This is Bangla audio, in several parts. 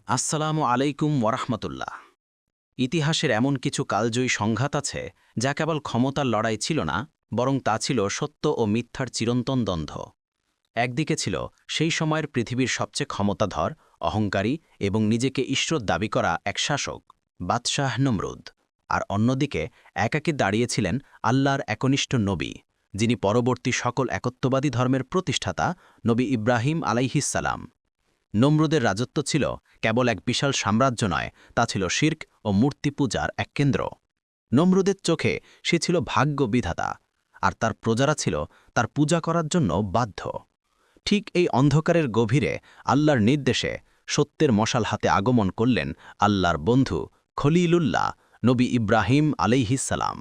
আসসালামু আলাইকুম ওয়ারাহমাতুল্লাহ। ইতিহাসের এমন কিছু কালজয়ী সংঘাত আছে যা কেবল ক্ষমতার লড়াই ছিল না, বরং তা ছিল সত্য ও মিথ্যার চিরন্তন দ্বন্দ্ব। একদিকে ছিল সেই সময়ের পৃথিবীর সবচেয়ে ক্ষমতাধর, অহংকারী এবং নিজেকে ঈশ্বর দাবি করা এক শাসক, বাদশাহ নমরুদ। আর অন্যদিকে একাকী দাঁড়িয়েছিলেন আল্লাহর একনিষ্ঠ নবী, যিনি পরবর্তী সকল একত্ববাদী ধর্মের প্রতিষ্ঠাতা নবী ইব্রাহিম আলাইহিসসালাম। নমরুদের রাজত্ব ছিল কেবল এক বিশাল সাম্রাজ্য নয়, তা ছিল শির্ক ও মূর্তি পূজার এক কেন্দ্র। নমরুদের চোখে সে ছিল ভাগ্য বিধাতা, আর তার প্রজারা ছিল তার পূজা করার জন্য বাধ্য। ঠিক এই অন্ধকারের গভীরে আল্লাহর নির্দেশে সত্যের মশাল হাতে আগমন করলেন আল্লাহর বন্ধু খলিলুল্লাহ নবী ইব্রাহিম আলাইহিসসালাম।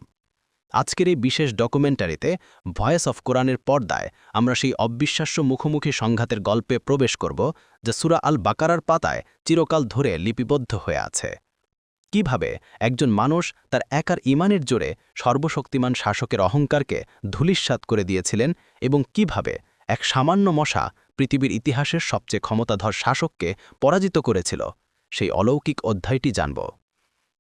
আজকের এই বিশেষ ডকুমেন্টারিতে ভয়েস অফ কোরআনের পর্দায় আমরা সেই অবিশ্বাস্য মুখোমুখি সংঘাতের গল্পে প্রবেশ করব, যা সূরা আল বাকারার পাতায় চিরকাল ধরে লিপিবদ্ধ হয়ে আছে। কিভাবে একজন মানুষ তার একার ঈমানের জোরে সর্বশক্তিমান শাসকের অহংকারকে ধূলিসাৎ করে দিয়েছিলেন, এবং কিভাবে এক সামান্য মশা পৃথিবীর ইতিহাসের সবচেয়ে ক্ষমতাধর শাসককে পরাজিত করেছিল, সেই অলৌকিক অধ্যায়টি জানব।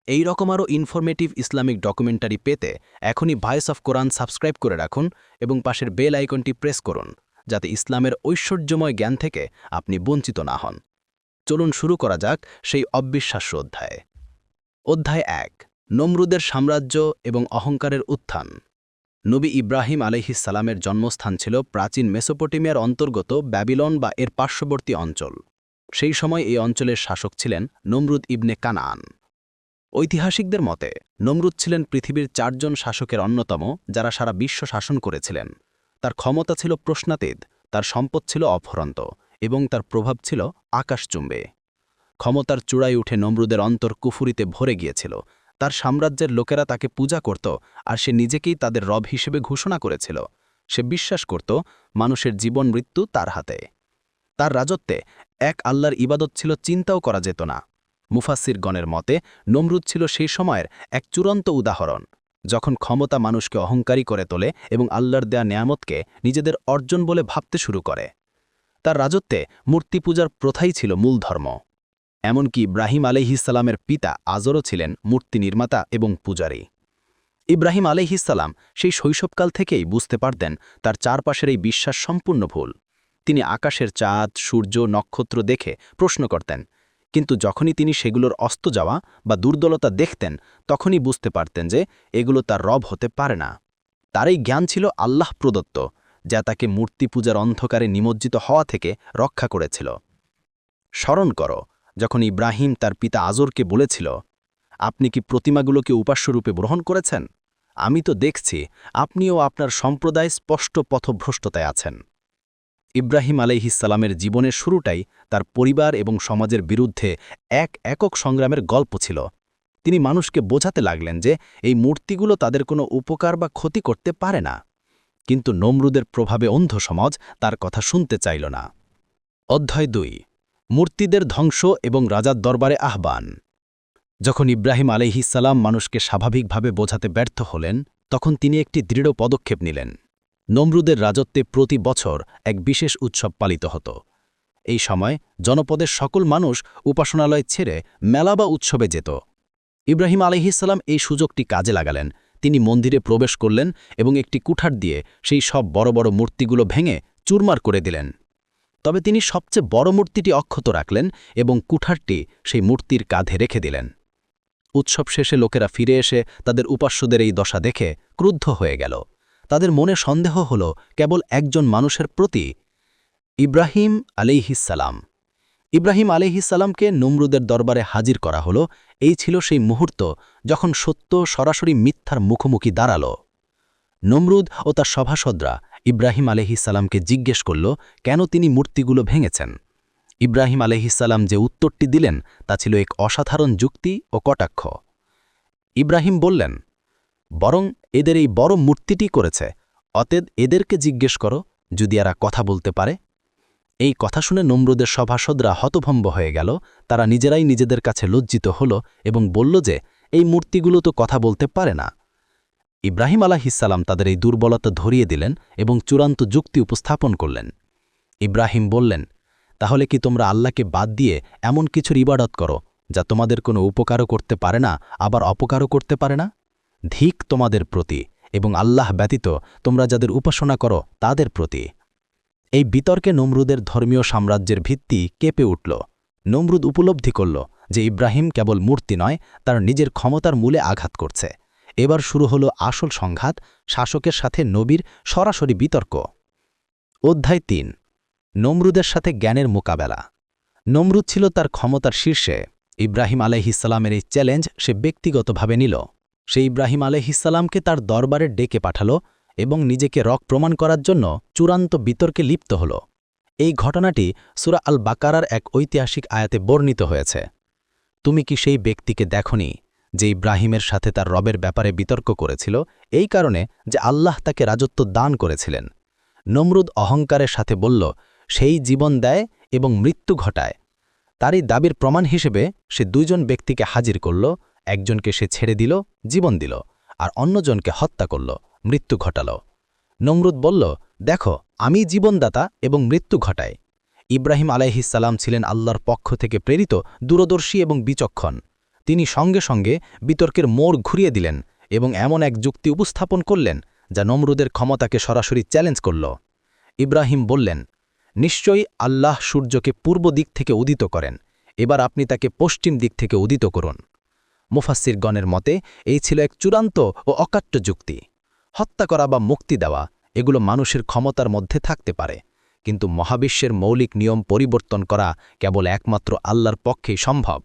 এই রকম আরও ইনফরমেটিভ ইসলামিক ডকুমেন্টারি পেতে এখনই ভয়েস অফ কোরআন সাবস্ক্রাইব করে রাখুন এবং পাশের বেল আইকনটি প্রেস করুন, যাতে ইসলামের ঐশ্বর্যময় জ্ঞান থেকে আপনি বঞ্চিত না হন। চলুন শুরু করা যাক সেই অবিশ্বাস্য অধ্যায়। অধ্যায় ১, নমরুদের সাম্রাজ্য এবং অহংকারের উত্থান। নবী ইব্রাহিম আলাইহিসসালামের জন্মস্থান ছিল প্রাচীন মেসোপটেমিয়ার অন্তর্গত ব্যাবিলন বা এর পার্শ্ববর্তী অঞ্চল। সেই সময় এই অঞ্চলের শাসক ছিলেন নমরুদ ইবনে কানান। ঐতিহাসিকদের মতে নমরুদ ছিলেন পৃথিবীর ৪ জন শাসকের অন্যতম, যারা সারা বিশ্ব শাসন করেছিলেন। তার ক্ষমতা ছিল প্রশ্নাতীত, তার সম্পদ ছিল অফুরন্ত, এবং তার প্রভাব ছিল আকাশচুম্বে। ক্ষমতার চূড়ায় উঠে নমরুদের অন্তর কুফুরিতে ভরে গিয়েছিল। তার সাম্রাজ্যের লোকেরা তাকে পূজা করত, আর সে নিজেকেই তাদের রব হিসেবে ঘোষণা করেছিল। সে বিশ্বাস করত মানুষের জীবন মৃত্যু তার হাতে। তার রাজত্বে এক আল্লাহর ইবাদত ছিল চিন্তাও করা যেত না। মুফাসসিরগণের মতে নমরুদ ছিল সেই সময়ের এক চূড়ান্ত উদাহরণ, যখন ক্ষমতা মানুষকে অহংকারী করে তোলে এবং আল্লাহর দেয়া নেয়ামতকে নিজেদের অর্জন বলে ভাবতে শুরু করে। তার রাজত্বে মূর্তি পূজার প্রথাই ছিল মূল ধর্ম। এমনকি ইব্রাহিম আলাইহিসসালামের পিতা আজরও ছিলেন মূর্তি নির্মাতা এবং পূজারী। ইব্রাহিম আলাইহিসসালাম সেই শৈশবকাল থেকেই বুঝতে পারতেন তার চারপাশের এই বিশ্বাস সম্পূর্ণ ভুল। তিনি আকাশের চাঁদ, সূর্য, নক্ষত্র দেখে প্রশ্ন করতেন, কিন্তু যখনই তিনি সেগুলোর অস্ত যাওয়া বা দুর্বলতা দেখতেন, তখনই বুঝতে পারতেন যে এগুলো তার রব হতে পারে না। তার এই জ্ঞান ছিল আল্লাহ প্রদত্ত, যা তাকে মূর্তি পূজার অন্ধকারে নিমজ্জিত হওয়া থেকে রক্ষা করেছিল। স্মরণ করো, যখন ইব্রাহিম তার পিতা আজরকে বলেছিল, আপনি কি প্রতিমাগুলোকে উপাস্যরূপে গ্রহণ করেছেন? আমি তো দেখছি আপনিও আপনার সম্প্রদায় স্পষ্ট পথভ্রষ্টতায় আছেন। ইব্রাহিম আলাইহিসসালামের জীবনের শুরুটাই তার পরিবার এবং সমাজের বিরুদ্ধে এক একক সংগ্রামের গল্প ছিল। তিনি মানুষকে বোঝাতে লাগলেন যে এই মূর্তিগুলো তাদের কোনো উপকার বা ক্ষতি করতে পারে না। কিন্তু নমরুদের প্রভাবে অন্ধ সমাজ তার কথা শুনতে চাইল না। অধ্যায় ২, মূর্তিদের ধ্বংস এবং রাজার দরবারে আহ্বান। যখন ইব্রাহিম আলাইহিসসালাম মানুষকে স্বাভাবিকভাবে বোঝাতে ব্যর্থ হলেন, তখন তিনি একটি দৃঢ় পদক্ষেপ নিলেন। নমরুদের রাজত্বে প্রতি বছর এক বিশেষ উৎসব পালিত হতো। এই সময় জনপদের সকল মানুষ উপাসনালয় ছেড়ে মেলা বা উৎসবে যেত। ইব্রাহিম আলাইহিসসালাম এই সুযোগটি কাজে লাগালেন। তিনি মন্দিরে প্রবেশ করলেন এবং একটি কুঠার দিয়ে সেই সব বড় বড় মূর্তিগুলো ভেঙে চুরমার করে দিলেন। তবে তিনি সবচেয়ে বড় মূর্তিটি অক্ষত রাখলেন এবং কুঠারটি সেই মূর্তির কাঁধে রেখে দিলেন। উৎসব শেষে লোকেরা ফিরে এসে তাদের উপাস্যদের এই দশা দেখে ক্রুদ্ধ হয়ে গেল। তাদের মনে সন্দেহ হল কেবল একজন মানুষের প্রতি, ইব্রাহিম আলাইহিসসালাম। ইব্রাহিম আলাইহিসসালামকে নমরুদের দরবারে হাজির করা হলো। এই ছিল সেই মুহূর্ত যখন সত্য সরাসরি মিথ্যার মুখোমুখি দাঁড়াল। নমরুদ ও তার সভাসদরা ইব্রাহিম আলাইহিসসালামকে জিজ্ঞেস করল কেন তিনি মূর্তিগুলো ভেঙেছেন। ইব্রাহিম আলাইহিসসালাম যে উত্তরটি দিলেন তা ছিল এক অসাধারণ যুক্তি ও কটাক্ষ। ইব্রাহিম বললেন, বরং এদের এই বড় মূর্তিটি করেছে, অতএব এদেরকে জিজ্ঞেস করো যদি এরা কথা বলতে পারে। এই কথা শুনে নমরুদের সভাসদরা হতভম্ব হয়ে গেল। তারা নিজেরাই নিজেদের কাছে লজ্জিত হল এবং বলল যে এই মূর্তিগুলো তো কথা বলতে পারে না। ইব্রাহিম আলাইহিসসালাম তাদের এই দুর্বলতা ধরিয়ে দিলেন এবং চূড়ান্ত যুক্তি উপস্থাপন করলেন। ইব্রাহিম বললেন, তাহলে কি তোমরা আল্লাহকে বাদ দিয়ে এমন কিছুর ইবাদত করো যা তোমাদের কোনো উপকারও করতে পারে না, আবার অপকারও করতে পারে না? ধিক তোমাদের প্রতি এবং আল্লাহ ব্যতীত তোমরা যাদের উপাসনা করো তাদের প্রতি। এই বিতর্কে নমরুদের ধর্মীয় সাম্রাজ্যের ভিত্তি কেঁপে উঠল। নমরুদ উপলব্ধি করল যে ইব্রাহিম কেবল মূর্তি নয়, তার নিজের ক্ষমতার মূলে আঘাত করছে। এবার শুরু হলো আসল সংঘাত, শাসকের সাথে নবীর সরাসরি বিতর্ক। অধ্যায় ৩। নমরুদের সাথে জ্ঞানের মোকাবেলা। নমরুদ ছিল তার ক্ষমতার শীর্ষে। ইব্রাহিম আলাইহিসসালামের এই চ্যালেঞ্জ সে ব্যক্তিগতভাবে নিল। সে ইব্রাহিম আলাইহিসসালামকে তার দরবারে ডেকে পাঠাল এবং নিজেকে রক প্রমাণ করার জন্য চূড়ান্ত বিতর্কে লিপ্ত হল। এই ঘটনাটি সূরা আল বাকারার এক ঐতিহাসিক আয়াতে বর্ণিত হয়েছে। তুমি কি সেই ব্যক্তিকে দেখনি যে ইব্রাহিমের সাথে তার রবের ব্যাপারে বিতর্ক করেছিল, এই কারণে যে আল্লাহ তাকে রাজত্ব দান করেছিলেন? নমরুদ অহংকারের সাথে বলল, সেই জীবন দেয় এবং মৃত্যু ঘটায়। তারই দাবির প্রমাণ হিসেবে সে দুইজন ব্যক্তিকে হাজির করল। একজনকে সে ছেড়ে দিল, জীবন দিল, আর অন্যজনকে হত্যা করল, মৃত্যু ঘটাল। নমরুদ বলল, দেখো, আমি জীবনদাতা এবং মৃত্যু ঘটাই। ইব্রাহিম আলাইহিসসালাম ছিলেন আল্লাহর পক্ষ থেকে প্রেরিত, দূরদর্শী এবং বিচক্ষণ। তিনি সঙ্গে সঙ্গে বিতর্কের মোড় ঘুরিয়ে দিলেন এবং এমন এক যুক্তি উপস্থাপন করলেন যা নমরুদের ক্ষমতাকে সরাসরি চ্যালেঞ্জ করল। ইব্রাহিম বললেন, নিশ্চয়ই আল্লাহ সূর্যকে পূর্ব দিক থেকে উদিত করেন, এবার আপনি তাকে পশ্চিম দিক থেকে উদিত করুন। মুফাসসিরগণের মতে এই ছিল এক চূড়ান্ত ও অকাট্য যুক্তি। হত্যা করা বা মুক্তি দেওয়া এগুলো মানুষের ক্ষমতার মধ্যে থাকতে পারে, কিন্তু মহাবিশ্বের মৌলিক নিয়ম পরিবর্তন করা কেবল একমাত্র আল্লাহর পক্ষেই সম্ভব।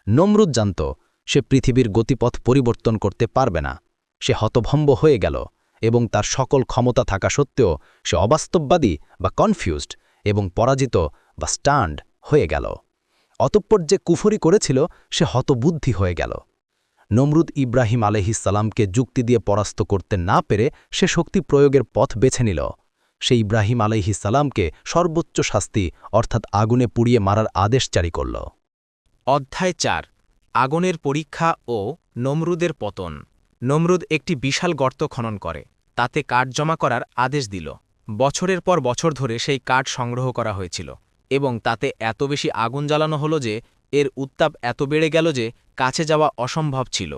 নমরুদ জানত সে পৃথিবীর গতিপথ পরিবর্তন করতে পারবে না। সে হতভম্ব হয়ে গেল এবং তার সকল ক্ষমতা থাকা সত্ত্বেও সে অবাস্তববাদী বা কনফিউজড এবং পরাজিত বা স্টান্ড হয়ে গেল। অতঃপর যে কুফরি করেছিল সে হতবুদ্ধি হয়ে গেল। নমরুদ ইব্রাহিম আলাইহিসসালামকে যুক্তি দিয়ে পরাস্ত করতে না পেরে সে শক্তি প্রয়োগের পথ বেছে নিল। সে ইব্রাহিম আলাইহিসসালামকে সর্বোচ্চ শাস্তি অর্থাৎ আগুনে পুড়িয়ে মারার আদেশ জারি করল। অধ্যায় ৪। আগুনের পরীক্ষা ও নমরুদের পতন। নমরুদ একটি বিশাল গর্ত খনন করে তাতে কাঠ জমা করার আদেশ দিল। বছরের পর বছর ধরে সেই কাঠ সংগ্রহ করা হয়েছিল এবং তাতে এত বেশি আগুন জ্বালানো হলো যে এর উত্তাপ এত বেড়ে গেল যে কাছে যাওয়া অসম্ভব ছিল।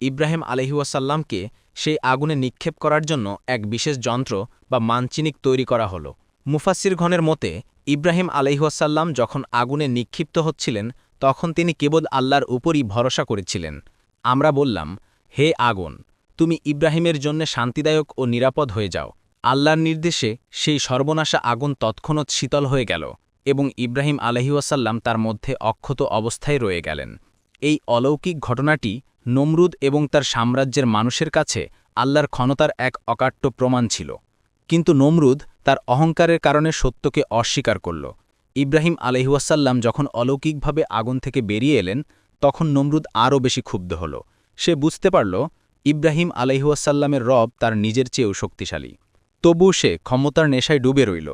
ইব্রাহিম আলাইহিওয়াসাল্লামকে সেই আগুনে নিক্ষেপ করার জন্য এক বিশেষ যন্ত্র বা মানচিনিক তৈরি করা হলো। মুফাসসিরগণের মতে ইব্রাহিম আলাইহিওয়াসাল্লাম যখন আগুনে নিক্ষিপ্ত হচ্ছিলেন তখন তিনি কেবল আল্লাহর উপরই ভরসা করেছিলেন। আমরা বললাম, হে আগুন, তুমি ইব্রাহিমের জন্য শান্তিদায়ক ও নিরাপদ হয়ে যাও। আল্লাহর নির্দেশে সেই সর্বনাশা আগুন তৎক্ষণাৎ শীতল হয়ে গেল এবং ইব্রাহিম আলাইহিওয়াসাল্লাম তার মধ্যে অক্ষত অবস্থায় রয়ে গেলেন। এই অলৌকিক ঘটনাটি নমরুদ এবং তার সাম্রাজ্যের মানুষের কাছে আল্লাহর ক্ষমতার এক অকাট্য প্রমাণ ছিল। কিন্তু নমরুদ তার অহংকারের কারণে সত্যকে অস্বীকার করল। ইব্রাহিম আলাইহিওয়াসাল্লাম যখন অলৌকিকভাবে আগুন থেকে বেরিয়ে এলেন তখন নমরুদ আরও বেশি ক্ষুব্ধ হল। সে বুঝতে পারল ইব্রাহিম আলাইহিওয়াসাল্লামের রব তার নিজের চেয়েও শক্তিশালী। তবু সে ক্ষমতার নেশায় ডুবে রইল।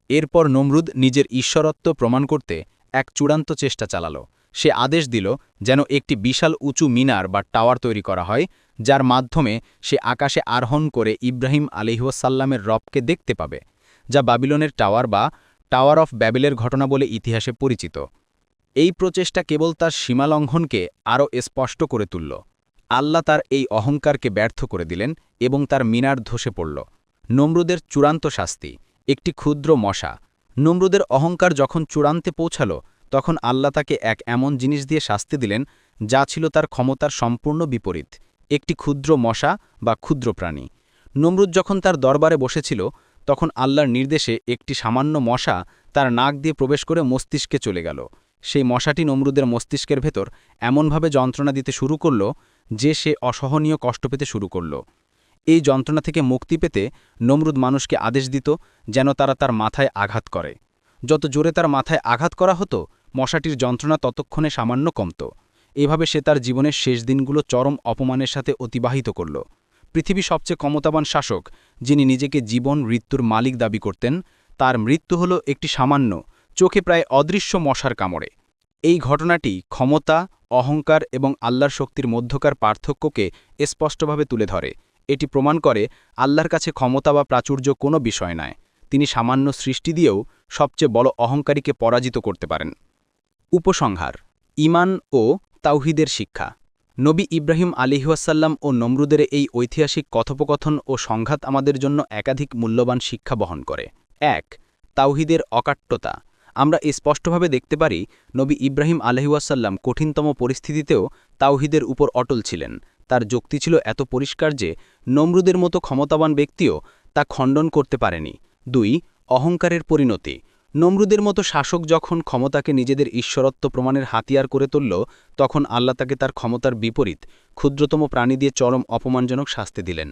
এরপর নমরুদ নিজের ঈশ্বরত্ব প্রমাণ করতে এক চূড়ান্ত চেষ্টা চালাল। সে আদেশ দিল যেন একটি বিশাল উঁচু মিনার বা টাওয়ার তৈরি করা হয়, যার মাধ্যমে সে আকাশে আরোহণ করে ইব্রাহিম আলাইহিওয়াসাল্লামের রবকে দেখতে পাবে, যা বাবিলনের টাওয়ার বা টাওয়ার অফ ব্যাবেলের ঘটনা বলে ইতিহাসে পরিচিত। এই প্রচেষ্টা কেবল তার সীমালঙ্ঘনকে আরও স্পষ্ট করে তুলল। আল্লাহ তার এই অহংকারকে ব্যর্থ করে দিলেন এবং তার মিনার ধসে পড়ল। নমরুদের চূড়ান্ত শাস্তি। একটি ক্ষুদ্র মশা। নমরুদের অহংকার যখন চূড়ান্তে পৌঁছাল তখন আল্লাহ তাকে এক এমন জিনিস দিয়ে শাস্তি দিলেন যা ছিল তার ক্ষমতার সম্পূর্ণ বিপরীত, একটি ক্ষুদ্র মশা বা ক্ষুদ্র প্রাণী। নমরুদ যখন তার দরবারে বসেছিল তখন আল্লাহর নির্দেশে একটি সামান্য মশা তার নাক দিয়ে প্রবেশ করে মস্তিষ্কে চলে গেল। সেই মশাটি নমরুদের মস্তিষ্কের ভেতর এমনভাবে যন্ত্রণা দিতে শুরু করল যে সে অসহনীয় কষ্ট পেতে শুরু করল। এই যন্ত্রণা থেকে মুক্তি পেতে নমরুদ মানুষকে আদেশ দিত যেন তারা তার মাথায় আঘাত করে। যত জোরে তার মাথায় আঘাত করা হতো মশাটির যন্ত্রণা ততক্ষণে সামান্য কমত। এভাবে সে তার জীবনের শেষ দিনগুলো চরম অপমানের সাথে অতিবাহিত করল। পৃথিবীর সবচেয়ে ক্ষমতাবান শাসক, যিনি নিজেকে জীবন মৃত্যুর মালিক দাবি করতেন, তার মৃত্যু হল একটি সামান্য, চোখে প্রায় অদৃশ্য মশার কামড়ে। এই ঘটনাটি ক্ষমতা, অহংকার এবং আল্লাহর শক্তির মধ্যকার পার্থক্যকে স্পষ্টভাবে তুলে ধরে। এটি প্রমাণ করে আল্লাহর কাছে ক্ষমতা বা প্রাচুর্য কোনো বিষয় নয়, তিনি সামান্য সৃষ্টি দিয়েও সবচেয়ে বড় অহংকারীকে পরাজিত করতে পারেন। উপসংহার: ঈমান ও তাওহীদের শিক্ষা। নবী ইব্রাহিম আলাইহিসসালাম ও নমরুদের এই ঐতিহাসিক কথোপকথন ও সংঘাত আমাদের জন্য একাধিক মূল্যবান শিক্ষা বহন করে। ১. তাওহীদের অকাট্যতা। আমরা স্পষ্টভাবে দেখতে পারি নবী ইব্রাহিম আলাইহিসসালাম কঠিনতম পরিস্থিতিতেও তাওহীদের উপর অটল ছিলেন। তার যুক্তি ছিল এত পরিষ্কার যে নমরুদের মতো ক্ষমতাবান ব্যক্তিও তা খণ্ডন করতে পারেনি। ২. অহংকারের পরিণতি। নমরুদের মতো শাসক যখন ক্ষমতাকে নিজেদের ঈশ্বরত্ব প্রমাণের হাতিয়ার করে তুলল, তখন আল্লাহ তাকে তার ক্ষমতার বিপরীত ক্ষুদ্রতম প্রাণী দিয়ে চরম অপমানজনক শাস্তি দিলেন।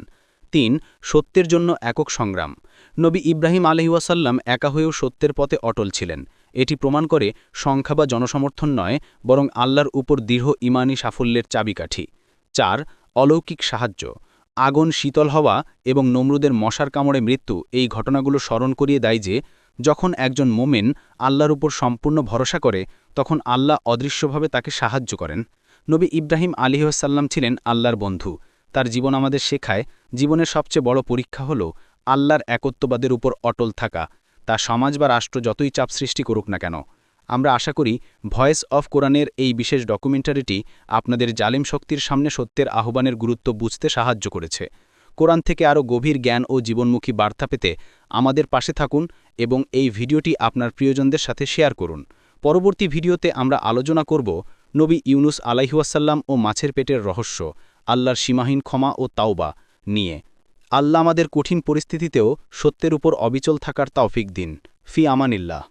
৩. সত্যের জন্য একক সংগ্রাম। নবী ইব্রাহিম আলাইহিসসালাম একা হয়েও সত্যের পথে অটল ছিলেন। এটি প্রমাণ করে সংখ্যা বা জনসমর্থন নয়, বরং আল্লাহর উপর দৃঢ় ঈমানি সাফল্যের চাবিকাঠি। ৪. অলৌকিক সাহায্য। আগুন শীতল হওয়া এবং নমরুদের মশার কামড়ে মৃত্যু এই ঘটনাগুলো স্মরণ করিয়ে দেয় যে যখন একজন মোমেন আল্লাহর উপর সম্পূর্ণ ভরসা করে, তখন আল্লাহ অদৃশ্যভাবে তাকে সাহায্য করেন। নবী ইব্রাহিম আলাইহিসসালাম ছিলেন আল্লাহর বন্ধু। তার জীবন আমাদের শেখায় জীবনের সবচেয়ে বড় পরীক্ষা হল আল্লাহর একত্ববাদের উপর অটল থাকা, তা সমাজ বা রাষ্ট্র যতই চাপ সৃষ্টি করুক না কেন। আমরা আশা করি ভয়েস অফ কোরআনের এই বিশেষ ডকুমেন্টারিটি আপনাদের জালিম শক্তির সামনে সত্যের আহ্বানের গুরুত্ব বুঝতে সাহায্য করেছে। কোরআন থেকে আরও গভীর জ্ঞান ও জীবনমুখী বার্তা পেতে আমাদের পাশে থাকুন এবং এই ভিডিওটি আপনার প্রিয়জনদের সাথে শেয়ার করুন। পরবর্তী ভিডিওতে আমরা আলোচনা করব নবী ইউনুস আলাইহিসসালাম ও মাছের পেটের রহস্য, আল্লাহর সীমাহীন ক্ষমা ও তাওবা নিয়ে। আল্লাহ আমাদের কঠিন পরিস্থিতিতেও সত্যের উপর অবিচল থাকার তৌফিক দিন। ফি আমানিল্লাহ।